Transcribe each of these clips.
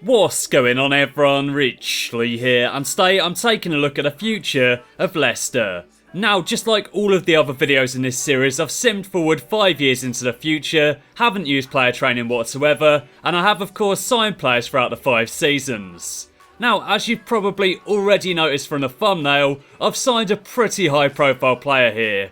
What's going on everyone, Leigh here, and today I'm taking a look at the future of Leicester. Now, just like all of the other videos in this series, I've simmed forward 5 years into the future, haven't used player training whatsoever, and I have of course signed players throughout the 5 seasons. Now, as you've probably already noticed from the thumbnail, I've signed a pretty high profile player here.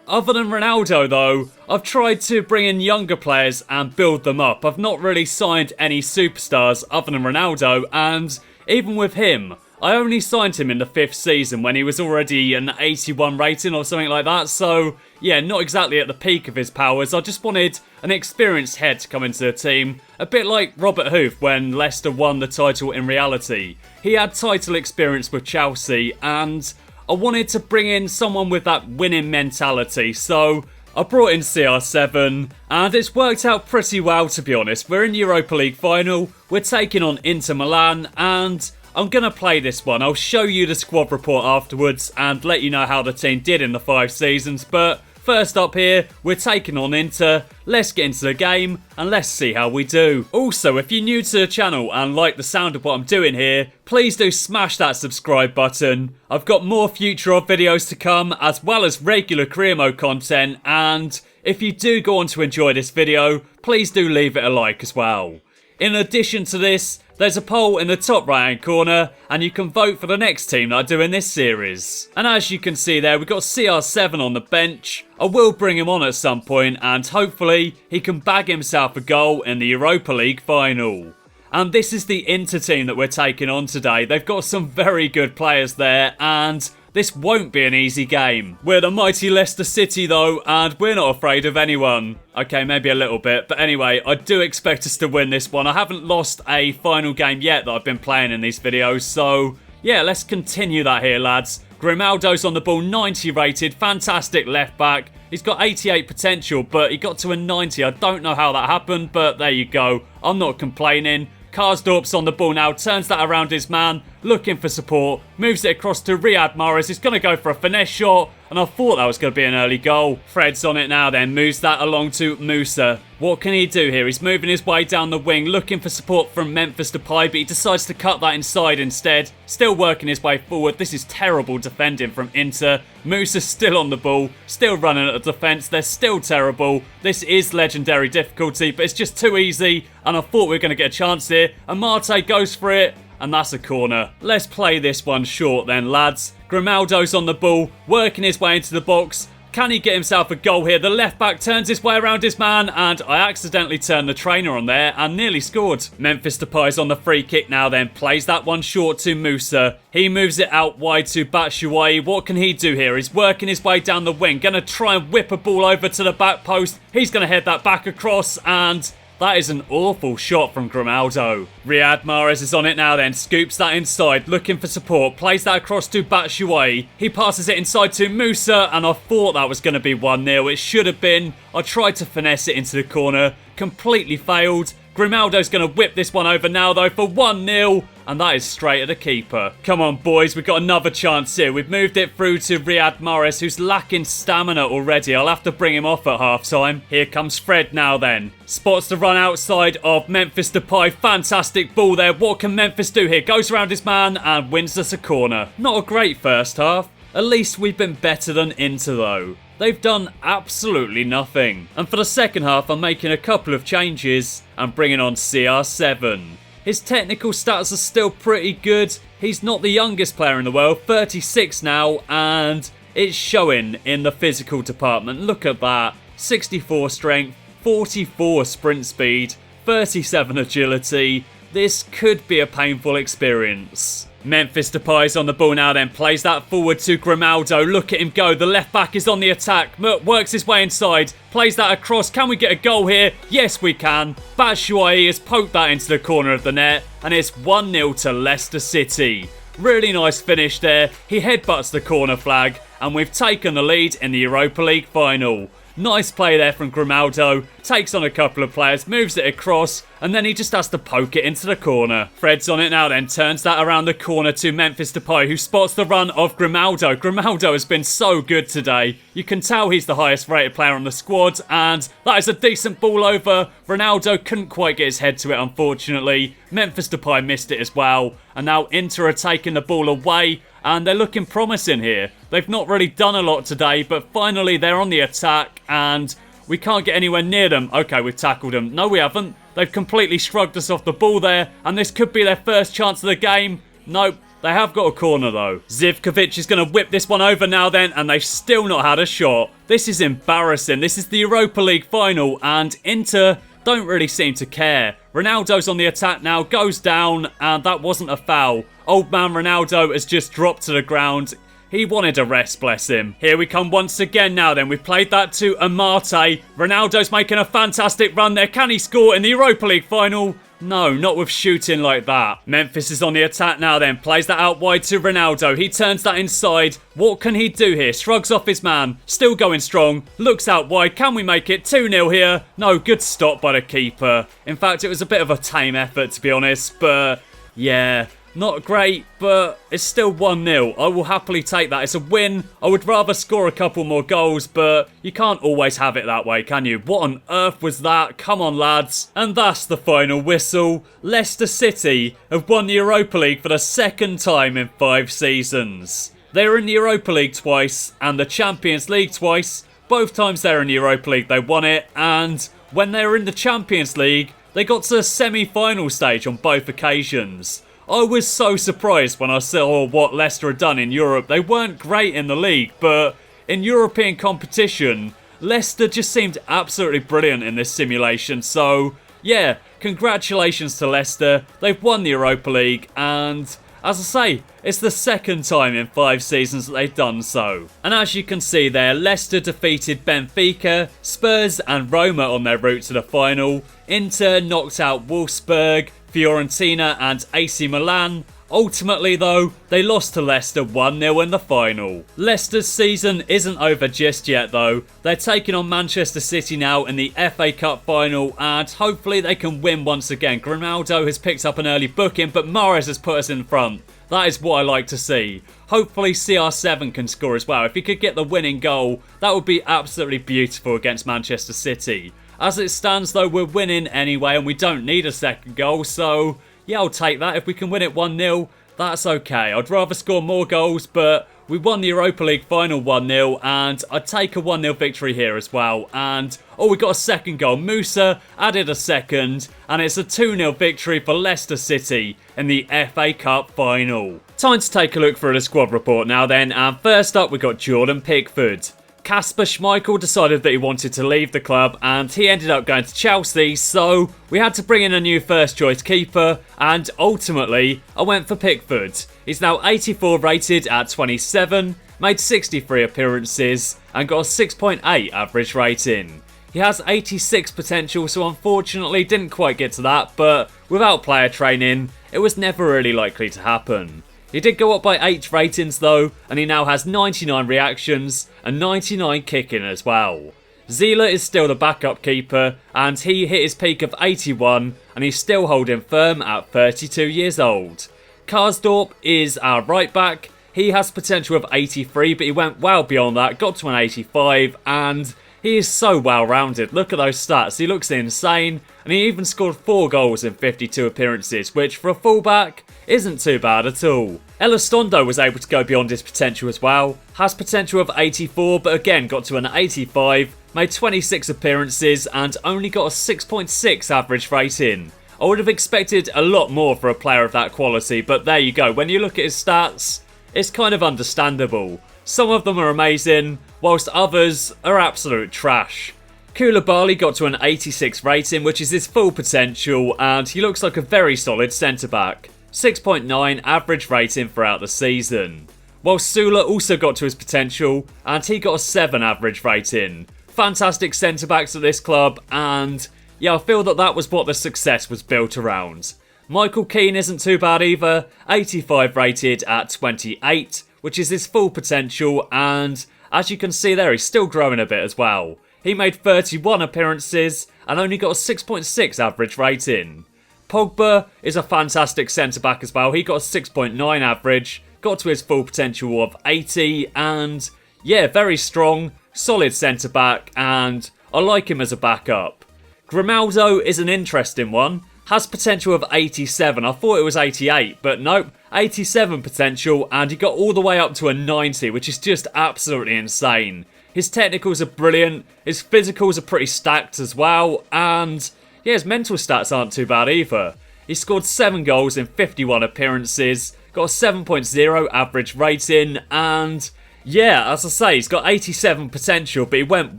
Other than Ronaldo though, I've tried to bring in younger players and build them up. I've not really signed any superstars other than Ronaldo, and even with him, I only signed him in the 5th season when he was already an 81 rating or something like that, so yeah, not exactly at the peak of his powers. I just wanted an experienced head to come into the team, a bit like Robert Huth when Leicester won the title in reality. He had title experience with Chelsea, and I wanted to bring in someone with that winning mentality, so I brought in CR7, and it's worked out pretty well to be honest. We're in Europa League final, we're taking on Inter Milan, and I'm going to play this one. I'll show you the squad report afterwards and let you know how the team did in the 5 seasons, but first up here, we're taking on Inter. Let's get into the game and let's see how we do. Also, if you're new to the channel and like the sound of what I'm doing here, please do smash that subscribe button. I've got more future of videos to come as well as regular career mode content, and if you do go on to enjoy this video, please do leave it a like as well. In addition to this, there's a poll in the top right hand corner and you can vote for the next team that I do in this series. And as you can see there, we've got CR7 on the bench. I will bring him on at some point and hopefully he can bag himself a goal in the Europa League final. And this is the Inter team that we're taking on today. They've got some very good players there and this won't be an easy game. We're the mighty Leicester City though, and we're not afraid of anyone. Okay, maybe a little bit, but anyway, I do expect us to win this one. I haven't lost a final game yet that I've been playing in these videos, so yeah, let's continue that here, lads. Grimaldo's on the ball, 90 rated, fantastic left back. He's got 88 potential, but he got to a 90. I don't know how that happened, but there you go. I'm not complaining. Karsdorp's on the ball now, turns that around his man, looking for support, moves it across to Riyad Mahrez. He's going to go for a finesse shot, and I thought that was going to be an early goal. Fred's on it now then, moves that along to Musa. What can he do here? He's moving his way down the wing, looking for support from Memphis Depay, but he decides to cut that inside instead. Still working his way forward. This is terrible defending from Inter. Musa's still on the ball, still running at the defence. They're still terrible. This is legendary difficulty, but it's just too easy, and I thought we were going to get a chance here. And Marte goes for it, and that's a corner. Let's play this one short then, lads. Grimaldo's on the ball, working his way into the box. Can he get himself a goal here? The left back turns his way around his man, and I accidentally turned the trainer on there and nearly scored. Memphis Depay's on the free kick now then, plays that one short to Musa. He moves it out wide to Batshuayi. What can he do here? He's working his way down the wing, gonna try and whip a ball over to the back post. He's gonna head that back across, and that is an awful shot from Grimaldo. Riyad Mahrez is on it now then, scoops that inside, looking for support, plays that across to Batshuayi. He passes it inside to Musa, and I thought that was going to be 1-0. It should have been. I tried to finesse it into the corner, completely failed. Grimaldo's going to whip this one over now though for 1-0, and that is straight at the keeper. Come on boys, we've got another chance here. We've moved it through to Riyad Mahrez, who's lacking stamina already. I'll have to bring him off at half-time. Here comes Fred now then. Spots the run outside of Memphis Depay. Fantastic ball there. What can Memphis do here? Goes around his man and wins us a corner. Not a great first half. At least we've been better than Inter though. They've done absolutely nothing. And for the second half, I'm making a couple of changes and bringing on CR7. His technical stats are still pretty good. He's not the youngest player in the world, 36 now, and it's showing in the physical department. Look at that. 64 strength, 44 sprint speed, 37 agility. This could be a painful experience. Memphis Depay's on the ball now then, plays that forward to Grimaldo. Look at him go, the left back is on the attack. Works his way inside, plays that across. Can we get a goal here? Yes we can. Batshuayi has poked that into the corner of the net, and it's 1-0 to Leicester City. Really nice finish there. He headbutts the corner flag, and we've taken the lead in the Europa League final. Nice play there from Ronaldo. Takes on a couple of players, moves it across, and then he just has to poke it into the corner. Fred's on it now then, turns that around the corner to Memphis Depay, who spots the run of Ronaldo. Ronaldo has been so good today. You can tell he's the highest rated player on the squad, and that is a decent ball over. Ronaldo couldn't quite get his head to it, unfortunately. Memphis Depay missed it as well, and now Inter are taking the ball away, and they're looking promising here. They've not really done a lot today, but finally they're on the attack, and we can't get anywhere near them. Okay, we've tackled them. No, we haven't. They've completely shrugged us off the ball there, and this could be their first chance of the game. Nope. They have got a corner though. Zivkovic is going to whip this one over now then, and they've still not had a shot. This is embarrassing. This is the Europa League final, and Inter don't really seem to care. Ronaldo's on the attack now, goes down, and that wasn't a foul. Old man Ronaldo has just dropped to the ground. He wanted a rest, bless him. Here we come once again now then. We've played that to Amate. Ronaldo's making a fantastic run there. Can he score in the Europa League final? No, not with shooting like that. Memphis is on the attack now then. Plays that out wide to Ronaldo. He turns that inside. What can he do here? Shrugs off his man. Still going strong. Looks out wide. Can we make it 2-0 here? No, good stop by the keeper. In fact, it was a bit of a tame effort to be honest. But yeah, not great, but it's still 1-0. I will happily take that. It's a win. I would rather score a couple more goals, but you can't always have it that way, can you? What on earth was that? Come on, lads. And that's the final whistle. Leicester City have won the Europa League for the second time in 5 seasons. They were in the Europa League twice and the Champions League twice. Both times they were in the Europa League, they won it. And when they were in the Champions League, they got to the semi-final stage on both occasions. I was so surprised when I saw what Leicester had done in Europe. They weren't great in the league, but in European competition, Leicester just seemed absolutely brilliant in this simulation. So, yeah, congratulations to Leicester. They've won the Europa League, and as I say, it's the second time in 5 seasons that they've done so. And as you can see there, Leicester defeated Benfica, Spurs and Roma on their route to the final. Inter knocked out Wolfsburg, Fiorentina and AC Milan. Ultimately though, they lost to Leicester 1-0 in the final. Leicester's season isn't over just yet though. They're taking on Manchester City now in the FA Cup final, and hopefully they can win once again. Ronaldo has picked up an early booking, but Mahrez has put us in front. That is what I like to see. Hopefully CR7 can score as well. If he could get the winning goal, that would be absolutely beautiful against Manchester City. As it stands though, we're winning anyway and we don't need a second goal, so yeah, I'll take that. If we can win it 1-0, that's okay. I'd rather score more goals, but we won the Europa League final 1-0 and I'd take a 1-0 victory here as well. And oh, we got a second goal. Musa added a second, and it's a 2-0 victory for Leicester City in the FA Cup final. Time to take a look through the squad report now then, and first up we got Jordan Pickford. Kasper Schmeichel decided that he wanted to leave the club and he ended up going to Chelsea, so we had to bring in a new first choice keeper, and ultimately I went for Pickford. He's now 84 rated at 27, made 63 appearances and got a 6.8 average rating. He has 86 potential, so unfortunately didn't quite get to that, but without player training it was never really likely to happen. He did go up by 8 ratings though, and he now has 99 reactions and 99 kicking as well. Zila is still the backup keeper, and he hit his peak of 81 and he's still holding firm at 32 years old. Karsdorp is our right back. He has potential of 83, but he went well beyond that, got to an 85, and he is so well rounded. Look at those stats, he looks insane, and he even scored 4 goals in 52 appearances, which for a fullback isn't too bad at all. Elizondo was able to go beyond his potential as well, has potential of 84 but again got to an 85, made 26 appearances and only got a 6.6 average rating. I would have expected a lot more for a player of that quality, but there you go, when you look at his stats, it's kind of understandable. Some of them are amazing, whilst others are absolute trash. Koulibaly got to an 86 rating, which is his full potential, and he looks like a very solid centre-back. 6.9 average rating throughout the season. While Sula also got to his potential, and he got a 7 average rating. Fantastic centre-backs at this club, and yeah, I feel that that was what the success was built around. Michael Keane isn't too bad either, 85 rated at 28, which is his full potential, and as you can see there, he's still growing a bit as well. He made 31 appearances and only got a 6.6 average rating. Pogba is a fantastic centre-back as well. He got a 6.9 average, got to his full potential of 80, and yeah, very strong, solid centre-back, and I like him as a backup. Ronaldo is an interesting one. Has potential of 87. I thought it was 88, but nope, 87 potential, and he got all the way up to a 90, which is just absolutely insane. His technicals are brilliant, his physicals are pretty stacked as well, and yeah, his mental stats aren't too bad either. He scored 7 goals in 51 appearances, got a 7.0 average rating, and yeah, as I say, he's got 87 potential, but he went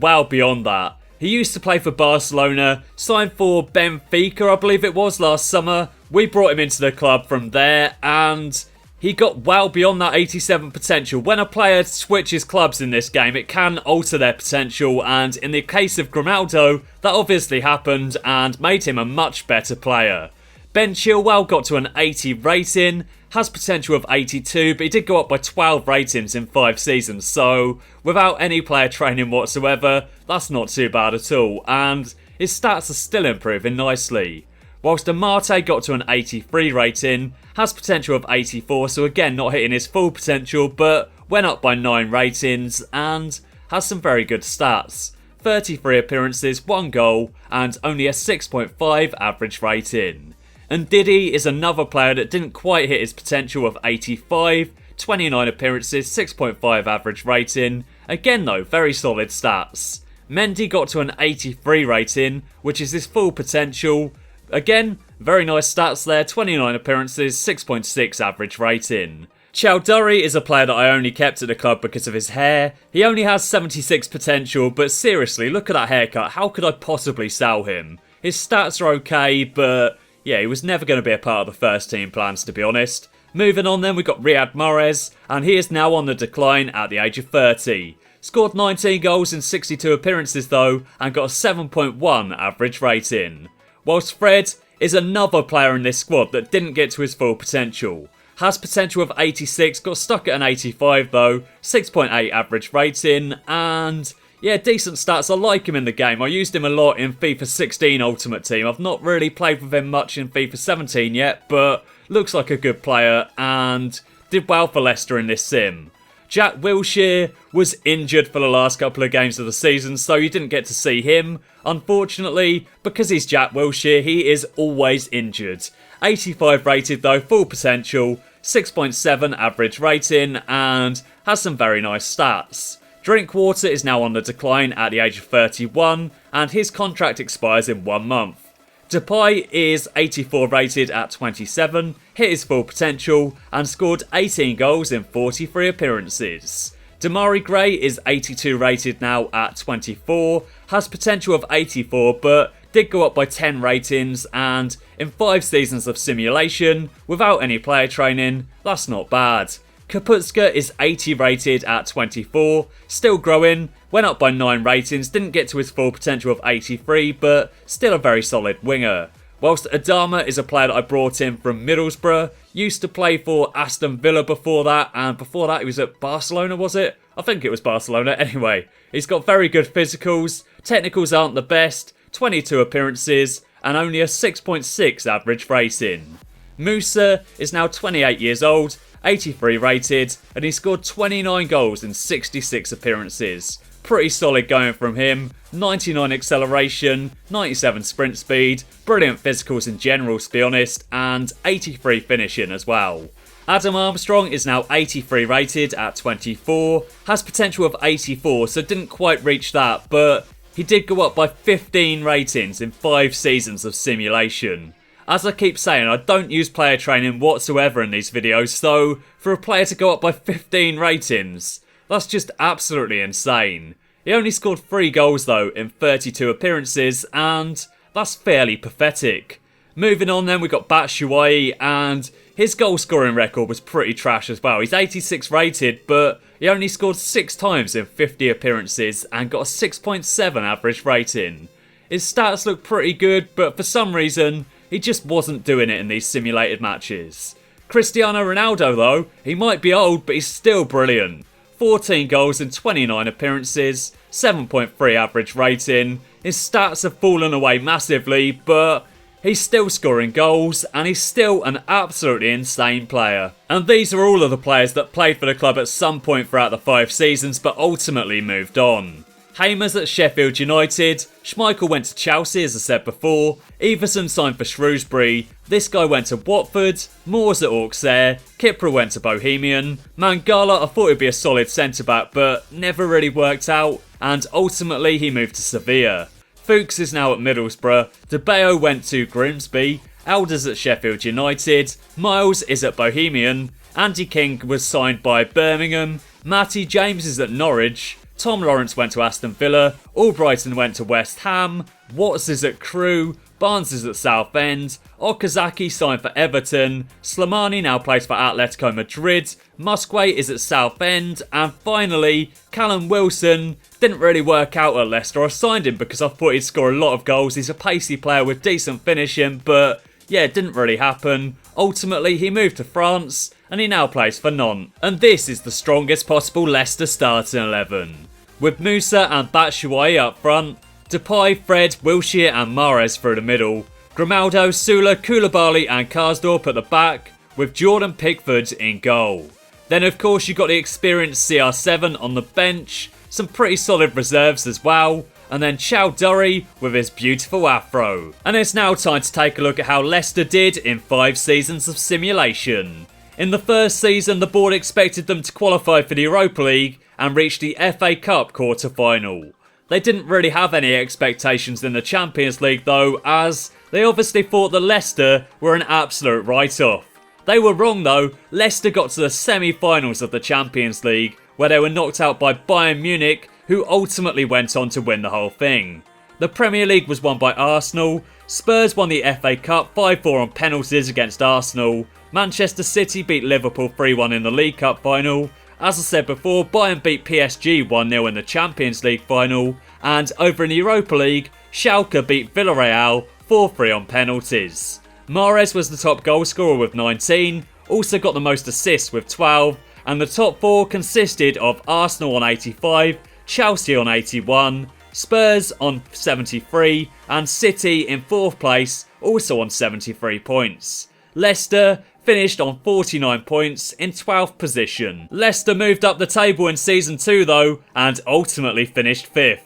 well beyond that. He used to play for Barcelona, signed for Benfica, I believe it was, last summer. We brought him into the club from there, and he got well beyond that 87 potential. When a player switches clubs in this game, it can alter their potential, and in the case of Ronaldo, that obviously happened and made him a much better player. Ben Chilwell got to an 80 rating, has potential of 82, but he did go up by 12 ratings in 5 seasons, so without any player training whatsoever, that's not too bad at all, and his stats are still improving nicely. Whilst Amate got to an 83 rating, has potential of 84, so again not hitting his full potential, but went up by 9 ratings and has some very good stats. 33 appearances, 1 goal, and only a 6.5 average rating. And Didi is another player that didn't quite hit his potential of 85, 29 appearances, 6.5 average rating. Again though, very solid stats. Mendy got to an 83 rating, which is his full potential. Again, very nice stats there, 29 appearances, 6.6 average rating. Chowdhury is a player that I only kept at the club because of his hair. He only has 76 potential, but seriously, look at that haircut. How could I possibly sell him? His stats are okay, but yeah, he was never going to be a part of the first team plans, to be honest. Moving on then, we've got Riyad Mahrez, and he is now on the decline at the age of 30. Scored 19 goals in 62 appearances though, and got a 7.1 average rating. Whilst Fred is another player in this squad that didn't get to his full potential. Has potential of 86, got stuck at an 85 though, 6.8 average rating, and yeah, decent stats. I like him in the game. I used him a lot in FIFA 16 Ultimate Team. I've not really played with him much in FIFA 17 yet, but looks like a good player and did well for Leicester in this sim. Jack Wilshere was injured for the last couple of games of the season, so you didn't get to see him. Unfortunately, because he's Jack Wilshere, he is always injured. 85 rated though, full potential, 6.7 average rating, and has some very nice stats. Drinkwater is now on the decline at the age of 31, and his contract expires in 1 month. Depay is 84 rated at 27, hit his full potential, and scored 18 goals in 43 appearances. Demarai Gray is 82 rated now at 24, has potential of 84 but did go up by 10 ratings, and in 5 seasons of simulation, without any player training, that's not bad. Kaputska is 80 rated at 24, still growing, went up by 9 ratings, didn't get to his full potential of 83, but still a very solid winger. Whilst Adama is a player that I brought in from Middlesbrough, used to play for Aston Villa before that, and before that he was at Barcelona, was it? I think it was Barcelona. Anyway, he's got very good physicals, technicals aren't the best, 22 appearances, and only a 6.6 average rating. Musa is now 28 years old, 83 rated, and he scored 29 goals in 66 appearances. Pretty solid going from him, 99 acceleration, 97 sprint speed, brilliant physicals in general to be honest, and 83 finishing as well. Adam Armstrong is now 83 rated at 24, has potential of 84, so didn't quite reach that, but he did go up by 15 ratings in 5 seasons of simulation. As I keep saying, I don't use player training whatsoever in these videos, so for a player to go up by 15 ratings, that's just absolutely insane. He only scored 3 goals though in 32 appearances, and that's fairly pathetic. Moving on then, we got Batshuayi, and his goal scoring record was pretty trash as well. He's 86 rated, but he only scored 6 times in 50 appearances and got a 6.7 average rating. His stats look pretty good, but for some reason, he just wasn't doing it in these simulated matches. Cristiano Ronaldo though, he might be old but he's still brilliant. 14 goals in 29 appearances, 7.3 average rating. His stats have fallen away massively, but he's still scoring goals and he's still an absolutely insane player. And these are all of the players that played for the club at some point throughout the 5 seasons but ultimately moved on. Hamer's at Sheffield United, Schmeichel went to Chelsea as I said before, Everson signed for Shrewsbury, this guy went to Watford, Moore's at Auxerre, Kipra went to Bohemian, Mangala I thought he'd be a solid centre back but never really worked out, and ultimately he moved to Sevilla. Fuchs is now at Middlesbrough, De Bayo went to Grimsby, Elders at Sheffield United, Miles is at Bohemian, Andy King was signed by Birmingham, Matty James is at Norwich, Tom Lawrence went to Aston Villa, Albrighton went to West Ham, Watts is at Crewe, Barnes is at Southend, Okazaki signed for Everton, Slimani now plays for Atletico Madrid, Musquet is at Southend, and finally, Callum Wilson didn't really work out at Leicester. I signed him because I thought he'd score a lot of goals. He's a pacey player with decent finishing, but yeah, it didn't really happen. Ultimately, he moved to France, and he now plays for Nantes. And this is the strongest possible Leicester starting 11. With Musa and Batshuayi up front, Depay, Fred, Wilshere and Mahrez through the middle, Grimaldo, Sula, Koulibaly and Karsdorp at the back, with Jordan Pickford in goal. Then of course you've got the experienced CR7 on the bench, some pretty solid reserves as well, and then Chowdhury with his beautiful afro. And it's now time to take a look at how Leicester did in 5 seasons of simulation. In the first season, the board expected them to qualify for the Europa League and reach the FA Cup quarter-final. They didn't really have any expectations in the Champions League though, as they obviously thought that Leicester were an absolute write-off. They were wrong though. Leicester got to the semi-finals of the Champions League, where they were knocked out by Bayern Munich, who ultimately went on to win the whole thing. The Premier League was won by Arsenal, Spurs won the FA Cup 5-4 on penalties against Arsenal, Manchester City beat Liverpool 3-1 in the League Cup final, as I said before, Bayern beat PSG 1-0 in the Champions League final, and over in the Europa League, Schalke beat Villarreal 4-3 on penalties. Mahrez was the top goal scorer with 19, also got the most assists with 12, and the top 4 consisted of Arsenal on 85, Chelsea on 81, Spurs on 73, and City in 4th place, also on 73 points. Leicester finished on 49 points in 12th position. Leicester moved up the table in Season 2 though, and ultimately finished 5th.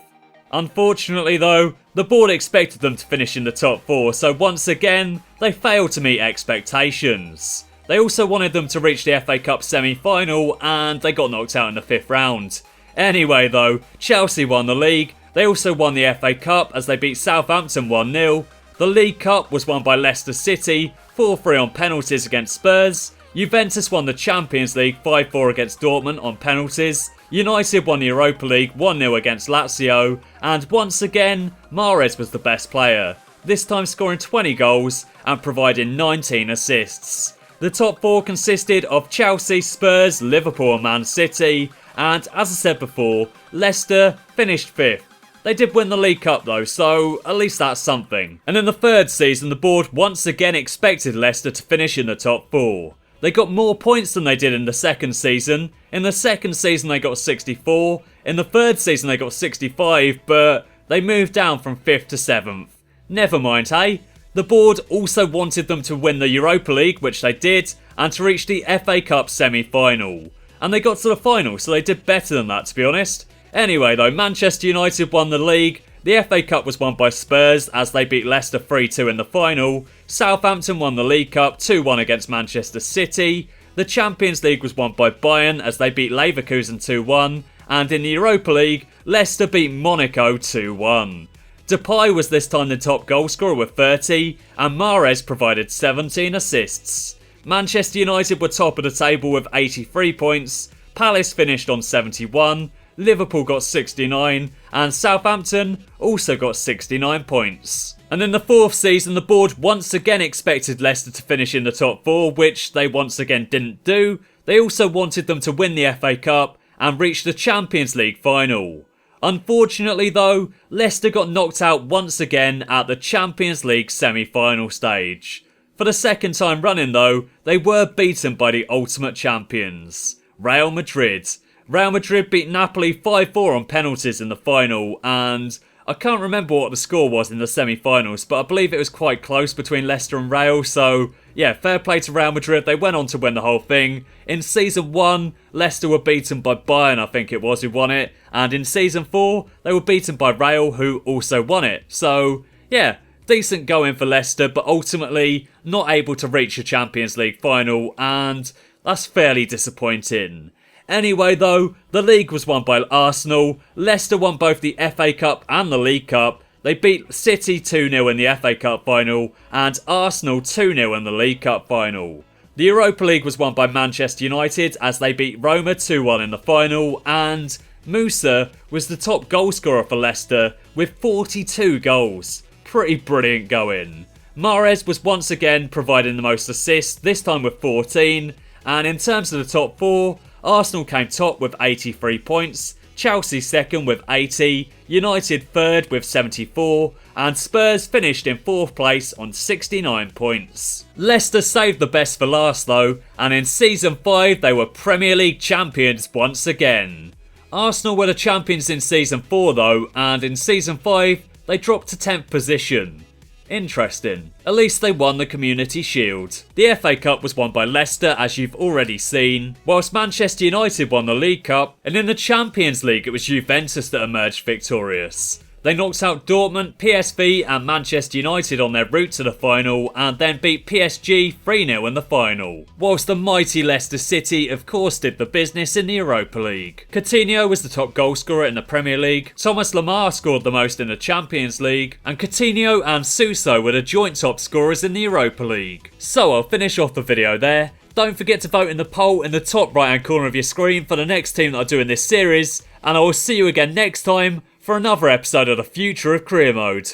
Unfortunately though, the board expected them to finish in the top 4, so once again, they failed to meet expectations. They also wanted them to reach the FA Cup semi-final, and they got knocked out in the 5th round. Anyway though, Chelsea won the league, they also won the FA Cup as they beat Southampton 1-0, the League Cup was won by Leicester City 4-3 on penalties against Spurs, Juventus won the Champions League 5-4 against Dortmund on penalties, United won the Europa League 1-0 against Lazio, and once again, Mahrez was the best player, this time scoring 20 goals and providing 19 assists. The top 4 consisted of Chelsea, Spurs, Liverpool and Man City, and as I said before, Leicester finished 5th. They did win the League Cup though, so at least that's something. And in the 3rd season, the board once again expected Leicester to finish in the top 4. They got more points than they did in the 2nd season. In the 2nd season they got 64, in the 3rd season they got 65, but they moved down from 5th to 7th. Never mind, hey? The board also wanted them to win the Europa League, which they did, and to reach the FA Cup semi-final. And they got to the final, so they did better than that to be honest. Anyway though, Manchester United won the league, the FA Cup was won by Spurs as they beat Leicester 3-2 in the final, Southampton won the League Cup 2-1 against Manchester City, the Champions League was won by Bayern as they beat Leverkusen 2-1, and in the Europa League, Leicester beat Monaco 2-1. Depay was this time the top goal scorer with 30, and Mahrez provided 17 assists. Manchester United were top of the table with 83 points, Palace finished on 71, Liverpool got 69, and Southampton also got 69 points. And in the 4th season, the board once again expected Leicester to finish in the top 4, which they once again didn't do. They also wanted them to win the FA Cup and reach the Champions League final. Unfortunately though, Leicester got knocked out once again at the Champions League semi-final stage. For the 2nd time running though, they were beaten by the ultimate champions, Real Madrid. Real Madrid beat Napoli 5-4 on penalties in the final, and I can't remember what the score was in the semi-finals, but I believe it was quite close between Leicester and Real, so yeah, fair play to Real Madrid. They went on to win the whole thing. In Season 1, Leicester were beaten by Bayern, I think it was, who won it, and in Season 4, they were beaten by Real, who also won it. So yeah, decent going for Leicester, but ultimately not able to reach a Champions League final, and that's fairly disappointing. Anyway though, the league was won by Arsenal. Leicester won both the FA Cup and the League Cup. They beat City 2-0 in the FA Cup final and Arsenal 2-0 in the League Cup final. The Europa League was won by Manchester United as they beat Roma 2-1 in the final, and Musa was the top goal scorer for Leicester with 42 goals. Pretty brilliant going. Mahrez was once again providing the most assists, this time with 14, and in terms of the top 4, Arsenal came top with 83 points, Chelsea second with 80, United third with 74, and Spurs finished in 4th place on 69 points. Leicester saved the best for last though, and in Season 5 they were Premier League champions once again. Arsenal were the champions in Season 4 though, and in Season 5 they dropped to 10th position. Interesting. At least they won the Community Shield. The FA Cup was won by Leicester, as you've already seen, whilst Manchester United won the League Cup, and in the Champions League it was Juventus that emerged victorious. They knocked out Dortmund, PSV and Manchester United on their route to the final and then beat PSG 3-0 in the final. Whilst the mighty Leicester City of course did the business in the Europa League. Coutinho was the top goal scorer in the Premier League, Thomas Lemar scored the most in the Champions League, and Coutinho and Suso were the joint top scorers in the Europa League. So I'll finish off the video there. Don't forget to vote in the poll in the top right hand corner of your screen for the next team that I do in this series, and I will see you again next time for another episode of the Future of Career Mode.